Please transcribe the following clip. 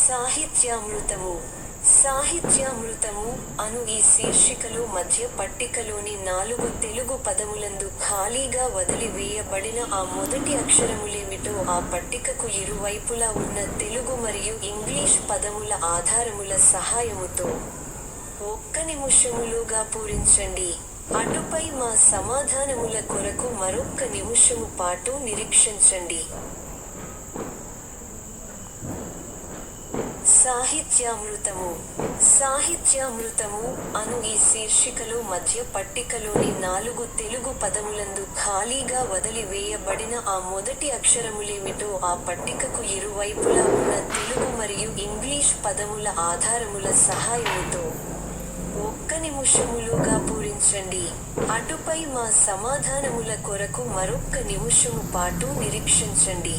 సాహిత్యామృతము. సాహిత్యామృతము అను ఈ శీర్షికలో మధ్య పట్టికలోని 4 తెలుగు పదములందు ఖాళీగా వదిలి వేయబడిన ఆ మొదటి అక్షరములేమిటో ఆ పట్టికకు ఇరువైపులా ఉన్న తెలుగు మరియు ఇంగ్లీష్ పదముల ఆధారముల సహాయముతో 1 నిమిషములోగా పూరించండి. అటుపై మా సమాధానముల కొరకు మరొక్క నిమిషము పాటు నిరీక్షించండి. సాహిత్యామృతము. సాహిత్యామృతము అను ఈ శీర్షికలో మధ్య పట్టికలోని 4 తెలుగు పదములందు ఖాళీగా వదిలి వేయబడిన ఆ మొదటి అక్షరములేమిటో ఆ పట్టికకు ఇరువైపులా ఉన్న తెలుగు మరియు ఇంగ్లీష్ పదముల ఆధారముల సహాయముతో 1 నిమిషములోగా పూరించండి. అటుపై మా సమాధానముల కొరకు మరొక్క నిమిషము పాటు నిరీక్షించండి.